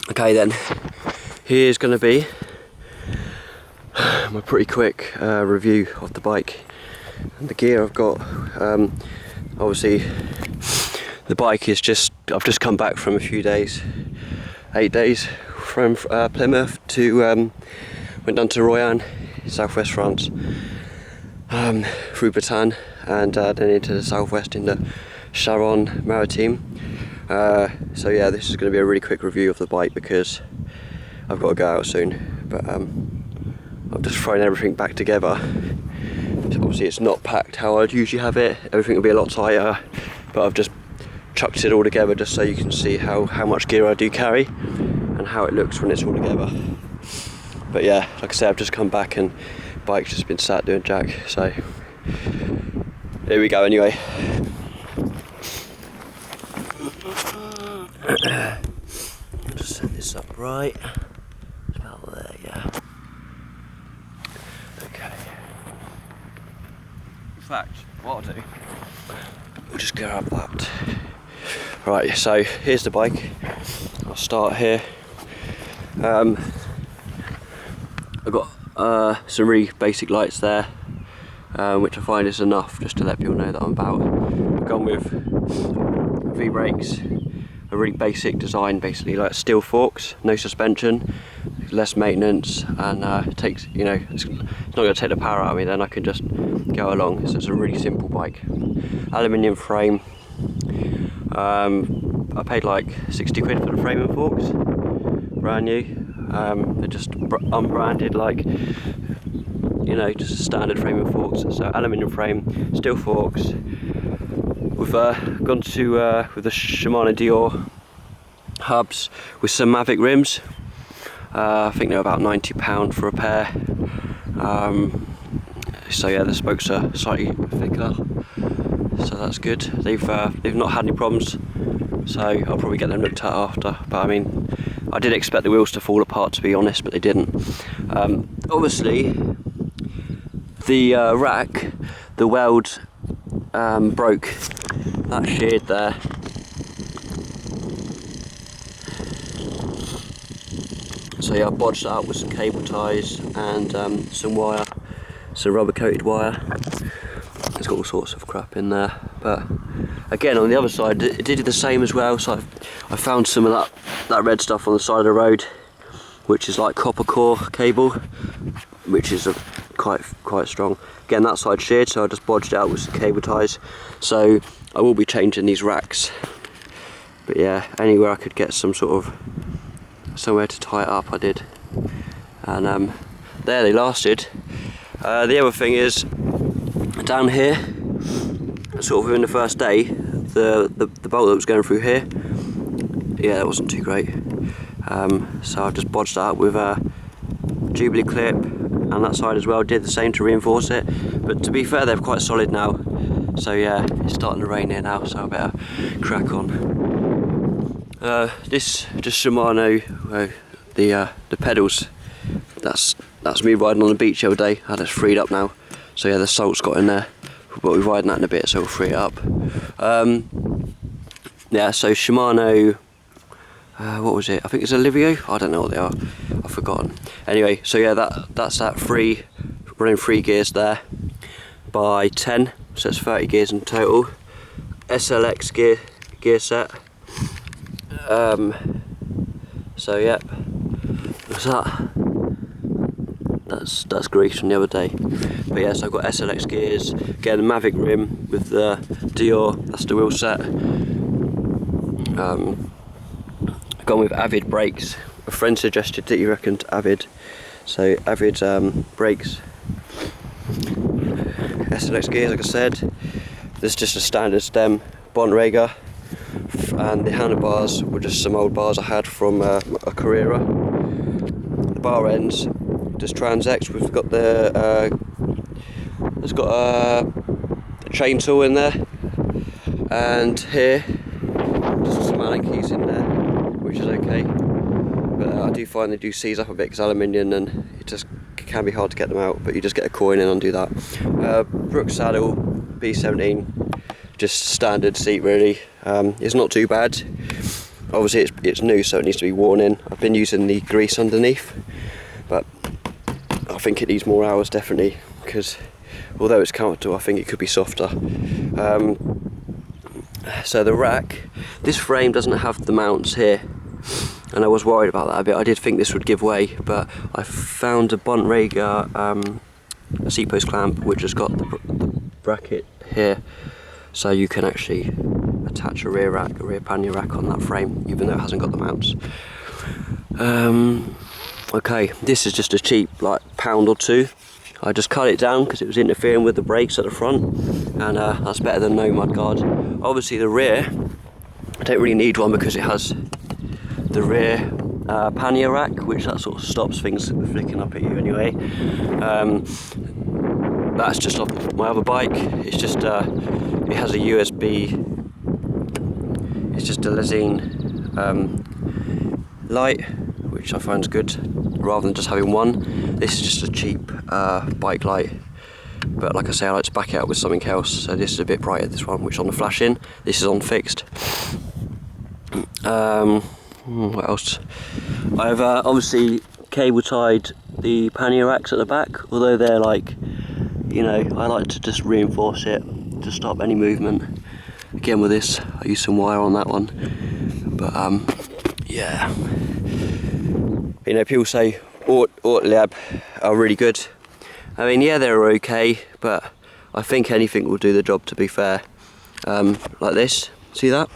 Okay then, here's going to be my pretty quick review of the bike and the gear I've got. Obviously the bike is I've just come back from a few days, 8 days from Plymouth to, went down to Royan, southwest France, through Bretagne, and then into the southwest in the Charente-Maritime. So yeah, this is going to be a really quick review of the bike because I've got to go out soon, but I'm just throwing everything back together. So obviously it's not packed how I'd usually have it, everything will be a lot tighter, but I've just chucked it all together just so you can see how much gear I do carry and how it looks when it's all together. But yeah, like I said, I've just come back and bike's just been sat doing jack, so here we go anyway. Just set this up right. It's about there, yeah. Okay. In fact, what I'll do, we'll just grab that. Right, so here's the bike. I'll start here. I've got some really basic lights there, which I find is enough just to let people know that I'm about. I've gone with V-brakes, a really basic design, basically like steel forks, no suspension, less maintenance, and it takes, you know, it's not going to take the power out of me, then I can just go along. So it's a really simple bike. Aluminium frame. I paid like 60 quid for the frame and forks, brand new. They're just unbranded, like, you know, just a standard frame and forks. So aluminium frame, steel forks. We've gone to with the Shimano Dior hubs with some Mavic rims. I think they're about £90 for a pair. So yeah, the spokes are slightly thicker, so that's good. They've not had any problems, so I'll probably get them looked at after. But I mean, I did expect the wheels to fall apart, to be honest, but they didn't. Obviously, the rack, the weld broke. That sheared there. So yeah, I bodged it up with some cable ties and some wire, some rubber coated wire. It's got all sorts of crap in there, but again on the other side it did the same as well. So I found some of that red stuff on the side of the road, which is like copper core cable, which is quite strong. Again, that side sheared, so I just bodged it out with some cable ties. So I will be changing these racks, but yeah, anywhere I could get some sort of somewhere to tie it up, I did, and there they lasted. The other thing is, down here, sort of within the first day, the bolt that was going through here, yeah, that wasn't too great. So I've just bodged that up with a Jubilee clip, and that side as well did the same to reinforce it. But to be fair, they're quite solid now. So yeah, it's starting to rain here now, so I better crack on. This just Shimano, the pedals. That's me riding on the beach the other day. I had it freed up now. So yeah, the salt's got in there, but we're riding that in a bit, so we'll free it up. Yeah, so Shimano, what was it? I think it's a Livio. I don't know what they are. I've forgotten. Anyway, so yeah, that's that running 3 gears there by 10. So it's 30 gears in total. SLX gear set. So yeah, what's that? That's grease from the other day. But yes, I've got SLX gears. Again, a Mavic rim with the Dior. That's the wheel set. Gone with Avid brakes. A friend suggested that you reckoned Avid, so Avid brakes. SLX gears, like I said. This is just a standard stem Bontrager, and the handlebars were just some old bars I had from a Carrera. The bar ends just Trans-X. We've got it's got a chain tool in there, and here just some Allen keys in there, which is okay. But I do find they do seize up a bit because aluminium, and it just can be hard to get them out. But you just get a coin and undo that. Brooks saddle B17, just standard seat really. It's not too bad. obviously it's new, so it needs to be worn in. I've been using the grease underneath, but I think it needs more hours definitely, because although it's comfortable, I think it could be softer. So the rack, this frame doesn't have the mounts here, and I was worried about that a bit. I did think this would give way, but I found a Bontrager a seat post clamp which has got the bracket here, so you can actually attach a rear pannier rack on that frame, even though it hasn't got the mounts. Okay, this is just a cheap like £1 or £2. I just cut it down because it was interfering with the brakes at the front, and that's better than no mudguard. Obviously the rear, I don't really need one because it has the rear pannier rack, which that sort of stops things flicking up at you anyway. That's just off my other bike. It's just it has a USB, it's just a Lezyne light, which I find is good rather than just having one. This is just a cheap bike light, but like I say, I like to back it up with something else, so this is a bit brighter, this one, which is on the flash in, this is on fixed. What else? I've obviously cable tied the pannier racks at the back, although they're like, you know, I like to just reinforce it to stop any movement. Again with this, I use some wire on that one, but yeah. You know, people say Autolab are really good. I mean, yeah, they're okay, but I think anything will do the job, to be fair. Like this, see that?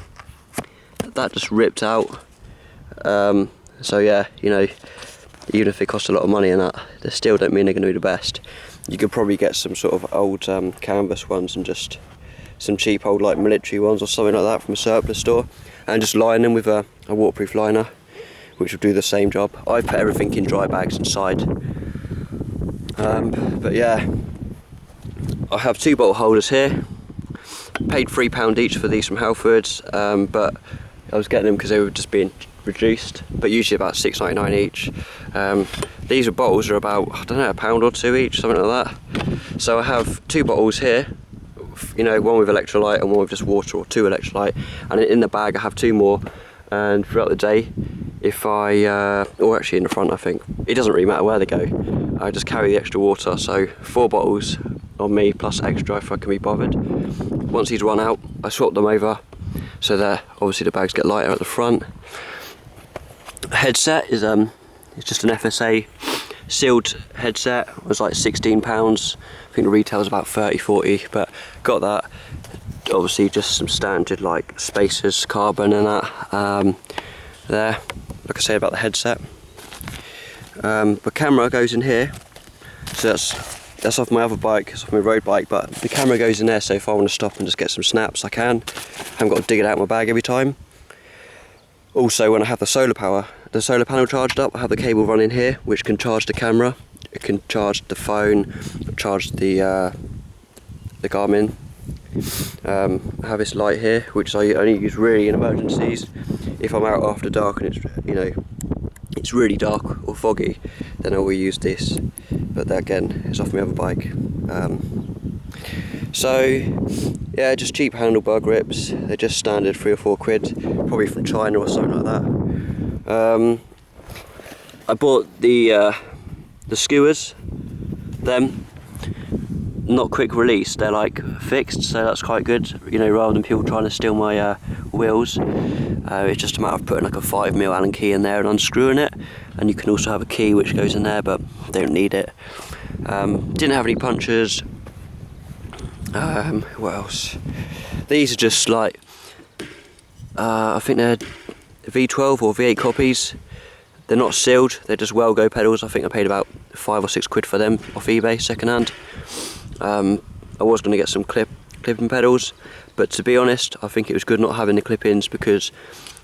That just ripped out. So yeah, you know, even if they cost a lot of money and that, they still don't mean they're going to be the best. You could probably get some sort of old canvas ones and just some cheap old like military ones or something like that from a surplus store, and just line them with a waterproof liner, which will do the same job. I put everything in dry bags inside. But yeah, I have 2 bolt holders here. Paid £3 each for these from Halfords, but I was getting them because they were just being reduced, but usually about £6.99 each. These bottles are about, I don't know, £1 or £2 each, something like that. So I have 2 bottles here, you know, one with electrolyte and one with just water, or 2 electrolyte, and in the bag I have 2 more, and throughout the day, if I, or actually in the front I think, it doesn't really matter where they go, I just carry the extra water, so 4 bottles on me plus extra if I can be bothered. Once these run out, I swap them over, so that obviously the bags get lighter at the front. The headset is it's just an FSA sealed headset. It was like £16. I think the retail is about 30-40, but got that. Obviously just some standard like spacers, carbon and that there. Like I say about the headset. The camera goes in here, so that's off my other bike, it's off my road bike, but the camera goes in there, so if I want to stop and just get some snaps, I can. I haven't got to dig it out of my bag every time. Also, when I have the solar panel charged up, I have the cable running here, which can charge the camera, it can charge the phone, charge the Garmin. I have this light here, which I only use really in emergencies. If I'm out after dark and it's, you know, it's really dark or foggy, then I will use this. But that, again, it's off my other bike. So yeah, just cheap handlebar grips. They're just standard £3 or £4, probably from China or something like that. I bought the skewers, them. Not quick release, they're like fixed, so that's quite good, you know, rather than people trying to steal my wheels. It's just a matter of putting like a 5mm Allen key in there and unscrewing it, and you can also have a key which goes in there, but don't need it. Didn't have any punchers. What else? These are just like I think they're V12 or V8 copies. They're not sealed, they're just Wellgo pedals. I think I paid about £5 or £6 for them off eBay second hand. I was going to get some clipping pedals, but to be honest, I think it was good not having the clip-ins, because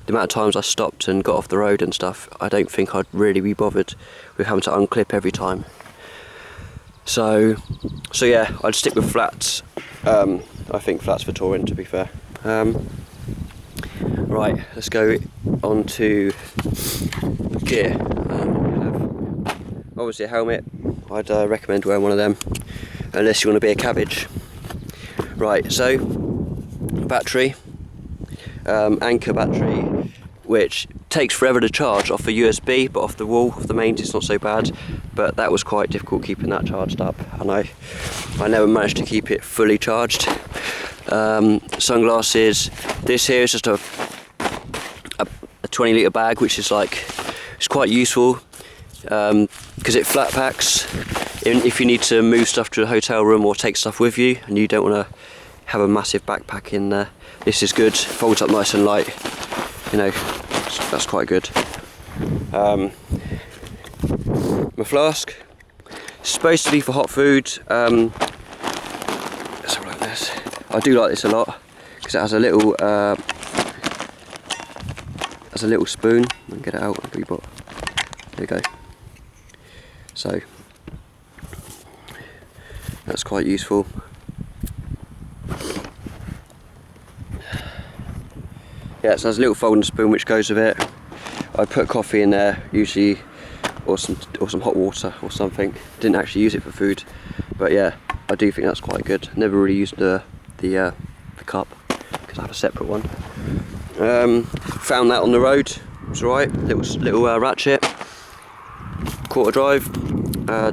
the amount of times I stopped and got off the road and stuff, I don't think I'd really be bothered with having to unclip every time. So yeah, I'd stick with flats. I think flats for touring, to be fair. Right, let's go on to gear. Have obviously a helmet. I'd recommend wearing one of them, unless you want to be a cabbage. Right, so battery, Anker battery, which takes forever to charge off a USB, but off the wall, off the mains, it's not so bad. But that was quite difficult keeping that charged up, and I never managed to keep it fully charged. Sunglasses. This here is just a 20 litre bag, which is like, it's quite useful because it flat packs. If you need to move stuff to a hotel room or take stuff with you and you don't want to have a massive backpack in there, this is good. Folds up nice and light, you know, that's quite good. My flask, it's supposed to be for hot food. Let's have a look at this. I do like this a lot because it has a little spoon. I can get it out. There you go. So that's quite useful. Yeah, so there's a little folding spoon which goes with it. I put coffee in there usually, or some hot water or something. Didn't actually use it for food, but yeah, I do think that's quite good. Never really used the cup because I have a separate one. Found that on the road. It's alright. Little ratchet. Quarter drive.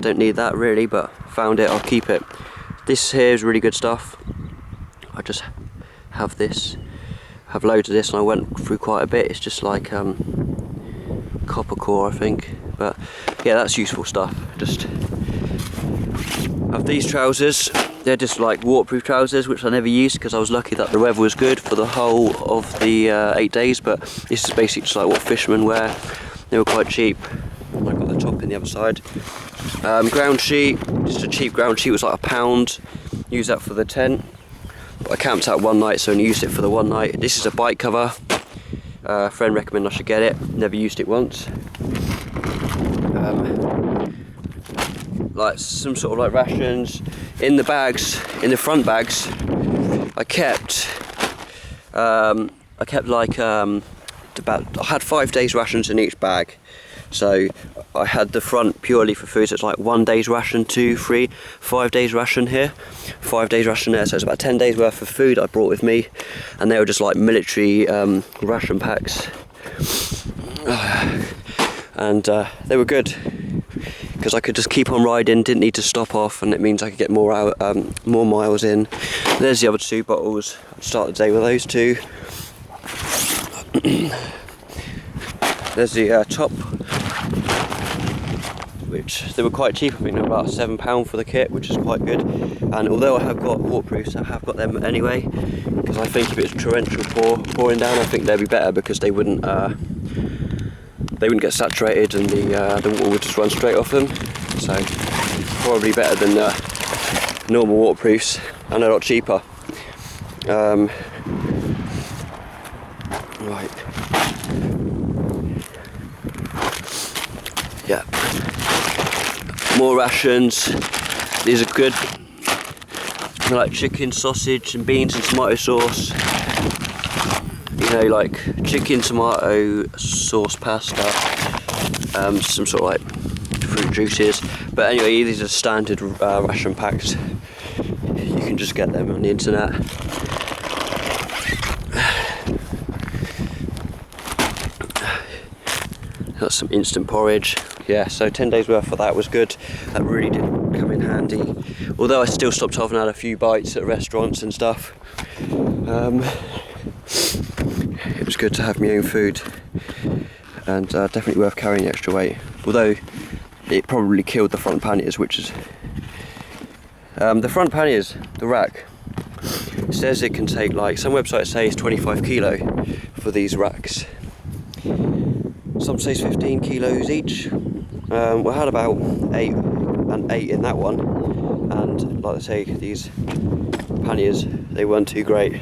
Don't need that really, but found it. I'll keep it. This here is really good stuff. I just have this. Have loads of this, and I went through quite a bit. It's just like copper core, I think. But yeah, that's useful stuff. Just have these trousers. They're just like waterproof trousers, which I never used because I was lucky that the weather was good for the whole of the 8 days. But this is basically just like what fishermen wear. They were quite cheap. I got the top in the other side. Ground sheet, just a cheap ground sheet, was like £1. Use that for the tent. But I camped out one night, so I only used it for the one night. This is a bike cover. A friend recommended I should get it. Never used it once. Like some sort of like rations in the bags, in the front bags. I had 5 days rations in each bag. So I had the front purely for food, so it's like 1 day's ration, 2, 3, 5 days ration here, 5 days ration there, so it's about 10 days worth of food I brought with me, and they were just like military ration packs, and they were good because I could just keep on riding, didn't need to stop off, and it means I could get more miles in. There's the other 2 bottles. I'll start the day with those 2. There's the top, which they were quite cheap. I think they were about £7 for the kit, which is quite good. And although I have got waterproofs, I have got them anyway, because I think if it's torrential pouring down, I think they'd be better because they wouldn't get saturated and the water would just run straight off them. So probably better than normal waterproofs, and a lot cheaper. Right. Yeah. More rations. These are good. I like chicken, sausage, and beans and tomato sauce. You know, like chicken, tomato sauce pasta. Some sort of like fruit juices. But anyway, these are standard ration packs. You can just get them on the internet. Got some instant porridge. Yeah, so 10 days worth of that was good. That really did come in handy. Although I still stopped off and had a few bites at restaurants and stuff. It was good to have my own food, and definitely worth carrying the extra weight. Although it probably killed the front panniers, which is the front panniers, the rack. It says it can take, like, some websites say it's 25 kilo for these racks. Some say 15 kilos each. We had about 8 in that one, and like I say, these panniers, they weren't too great,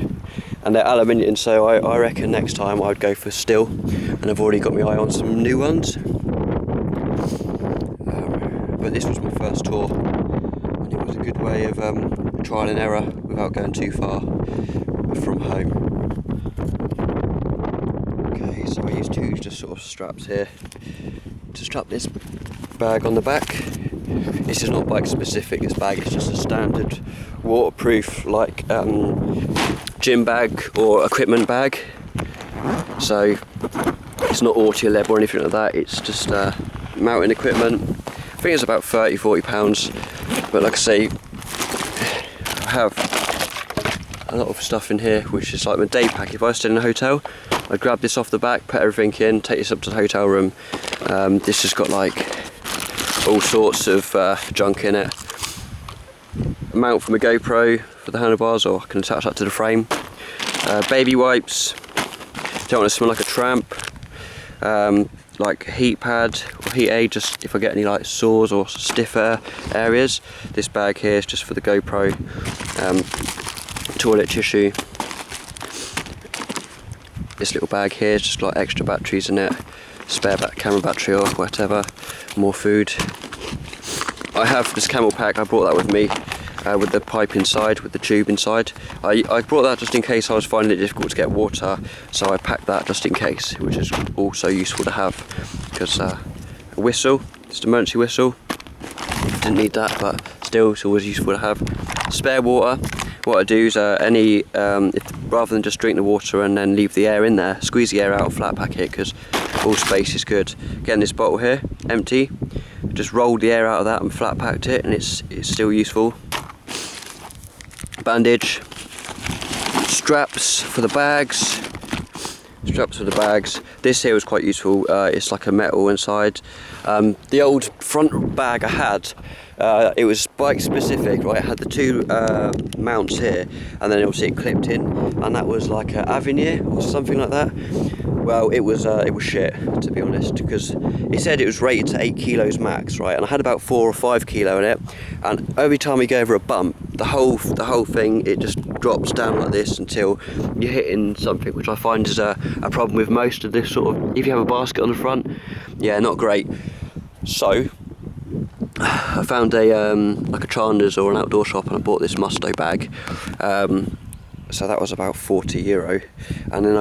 and they're aluminium, so I reckon next time I'd go for steel, and I've already got my eye on some new ones. But this was my first tour, and it was a good way of trial and error without going too far from home. Okay, so I used 2 just sort of straps here to strap this bag on the back. This is not bike specific, this bag is just a standard waterproof, like gym bag or equipment bag. So It's not audio lab or anything like that, it's just mounting equipment. I think it's about £30–40, but like I say, I have a lot of stuff in here which is like my day pack. If I stayed in a hotel, I'd grab this off the back, put everything in, take this up to the hotel room. This has got like all sorts of junk in it. A mount for my GoPro for the handlebars, or I can attach that to the frame. Baby wipes, don't want to smell like a tramp. Like a heat pad or heat aid, just if I get any like sores or stiffer areas. This bag here is just for the GoPro. Toilet tissue. This little bag here is just like extra batteries in it, spare camera battery or whatever. More food. I have this camel pack, I brought that with me, with the pipe inside, with the tube inside. I brought that just in case I was finding it difficult to get water, so I packed that just in case, which is also useful to have. Because a whistle, just an emergency whistle, didn't need that, but still it's always useful to have. Spare water. What I do is rather than just drink the water and then leave the air in there, squeeze the air out and flat pack it, because all space is good. Again, this bottle here, empty, just rolled the air out of that and flat packed it, and it's still useful. Bandage, straps for the bags. This here was quite useful. It's like a metal inside. The old front bag I had, it was bike specific, right? It had the two mounts here, and then obviously it clipped in, and that was like an Avenir or something like that. Well, it was shit, to be honest, because it said it was rated to 8 kilos max, right? And I had about 4 or 5 kilo in it, and every time we go over a bump, the whole thing, it just drops down like this until you're hitting something, which I find is a problem with most of this sort of, if you have a basket on the front, yeah, not great. So I found like a Chandler's or an outdoor shop, and I bought this Musto bag. So that was about €40, and then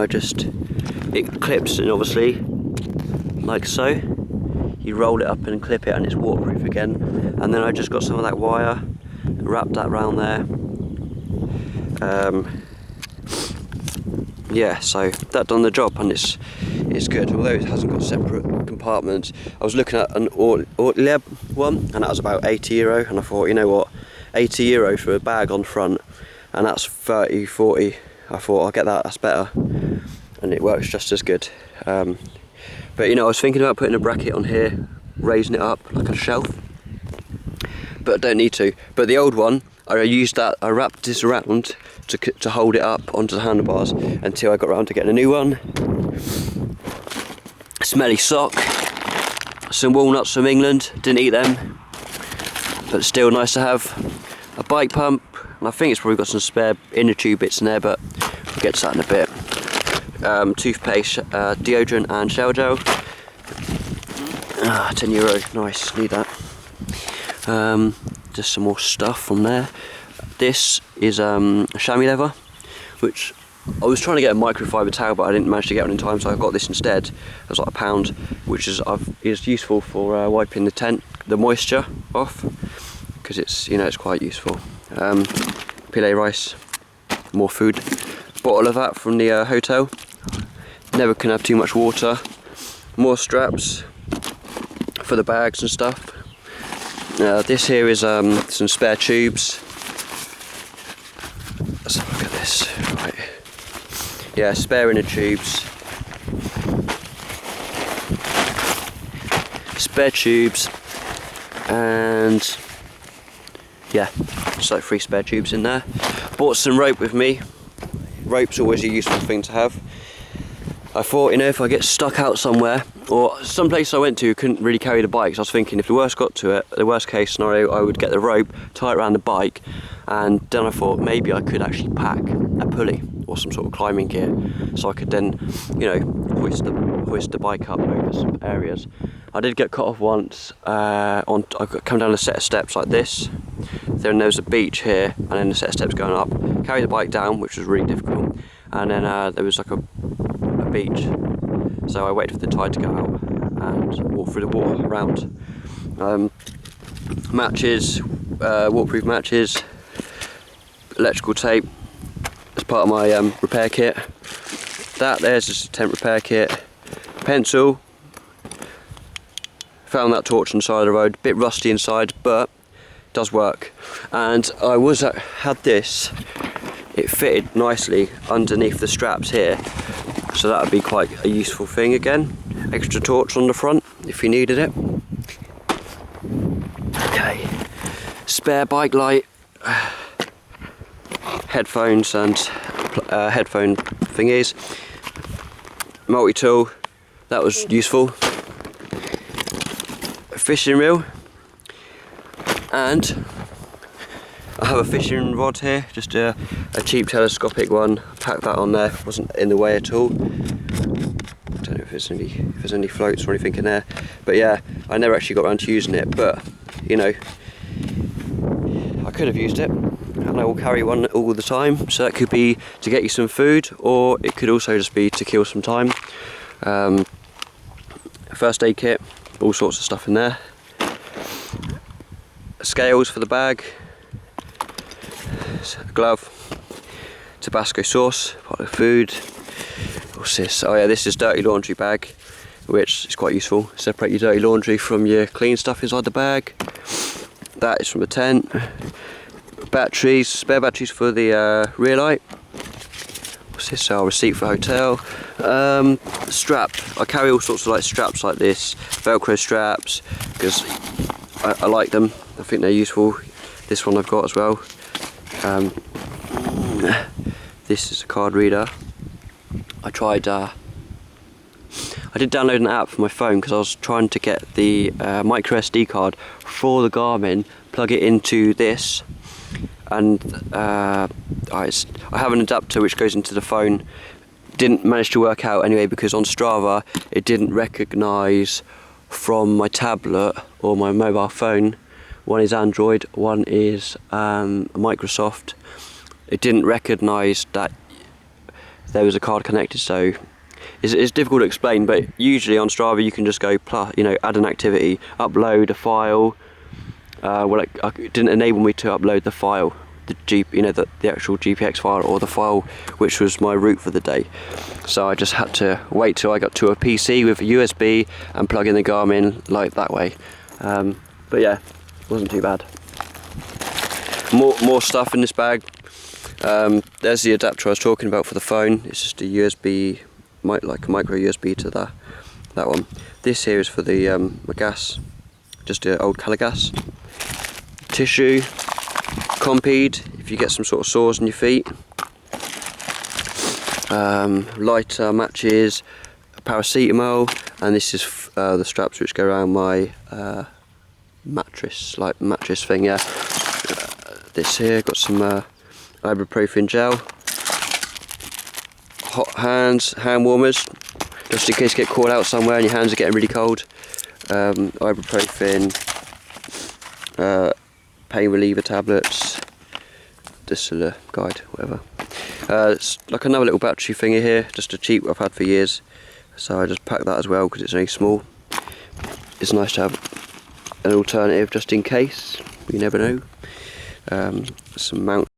it clips in, obviously, like so. You roll it up and clip it, and it's waterproof again. And then I just got some of that wire, wrapped that round there. Yeah, so that done the job, and it's good, although it hasn't got separate compartments. I was looking at an Ortleb one, and that was about €80, and I thought, you know what, €80 for a bag on front, and that's 30, 40. I thought, I'll get that, that's better, and it works just as good. But you know, I was thinking about putting a bracket on here, raising it up like a shelf, but I don't need to. But the old one, I used that, I wrapped this around to hold it up onto the handlebars until I got around to getting a new one. Smelly sock, some walnuts from England, didn't eat them, but still nice to have. A bike pump, and I think it's probably got some spare inner tube bits in there, but we'll get to that in a bit. Toothpaste, deodorant and shower gel. €10, nice, need that. Just some more stuff from there. This is chamois leather, which I was trying to get a microfiber towel, but I didn't manage to get one in time, so I got this instead. It was like £1, which is useful for wiping the tent, the moisture off, because it's quite useful. Pile rice, more food. Bottle of that from the hotel. Never can have too much water. More straps for the bags and stuff. This here is some spare tubes. Let's have a look at this. Right. Yeah, spare inner tubes. Spare tubes, and yeah, so 3 spare tubes in there. Bought some rope with me. Rope's always a useful thing to have. I thought, if I get stuck out somewhere, or some place I went to couldn't really carry the bike, so I was thinking if the worst got to it, the worst case scenario, I would get the rope, tie it around the bike, and then I thought maybe I could actually pack a pulley or some sort of climbing gear, so I could then, hoist the bike up over some areas. I did get cut off once. I come down a set of steps like this. Then there was a beach here, and then a set of steps going up. Carry the bike down, which was really difficult, and then there was like a beach. So I waited for the tide to go out and walk through the water around. Matches, waterproof matches, electrical tape as part of my repair kit. There's just a tent repair kit. pencil. Found that torch on the side of the road, bit rusty inside, but does work. And I had this, it fitted nicely underneath the straps here, so that would be quite a useful thing again. Extra torch on the front if you needed it. Okay, spare bike light, headphones and headphone thingies, multi-tool, that was useful, a fishing reel, and I have a fishing rod here, just a cheap telescopic one. Packed that on there, wasn't in the way at all. I don't know if there's any floats or anything in there, but yeah, I never actually got around to using it, but you know, I could have used it, and I will carry one all the time. So that could be to get you some food, or it could also just be to kill some time. First aid kit, all sorts of stuff in there. Scales for the bag, glove, Tabasco sauce, pot of food. What's this? Oh yeah, this is dirty laundry bag, which is quite useful. Separate your dirty laundry from your clean stuff inside the bag. That is from the tent. Batteries, spare batteries for the rear light. What's this? Oh, receipt for hotel. Strap. I carry all sorts of like straps like this, Velcro straps, because I like them. I think they're useful. This one I've got as well. This is a card reader. I did download an app for my phone because I was trying to get the micro SD card for the Garmin, plug it into this, and I have an adapter which goes into the phone. Didn't manage to work out anyway, because on Strava it didn't recognise from my tablet or my mobile phone. One is Android, one is Microsoft. It didn't recognise that there was a card connected, so it's difficult to explain. But usually on Strava you can just go add an activity, upload a file. Well, it didn't enable me to upload the file, the actual GPX file, or the file which was my route for the day. So I just had to wait till I got to a PC with a USB and plug in the Garmin like that way. But yeah, wasn't too bad. More stuff in this bag. There's the adapter I was talking about for the phone. It's just a USB, like a micro USB to that one. This here is for the my gas, just an old Caligas. Tissue, Compeed if you get some sort of sores on your feet. Lighter, matches, paracetamol, and this is the straps which go around my mattress thing. Yeah. This here got some ibuprofen gel, hot hands, hand warmers, just in case you get caught out somewhere and your hands are getting really cold. Ibuprofen, pain reliever tablets, Distiller guide, whatever. It's like another little battery thingy here, just a cheap I've had for years, so I just packed that as well because it's only small. It's nice to have an alternative just in case, you never know. Some mount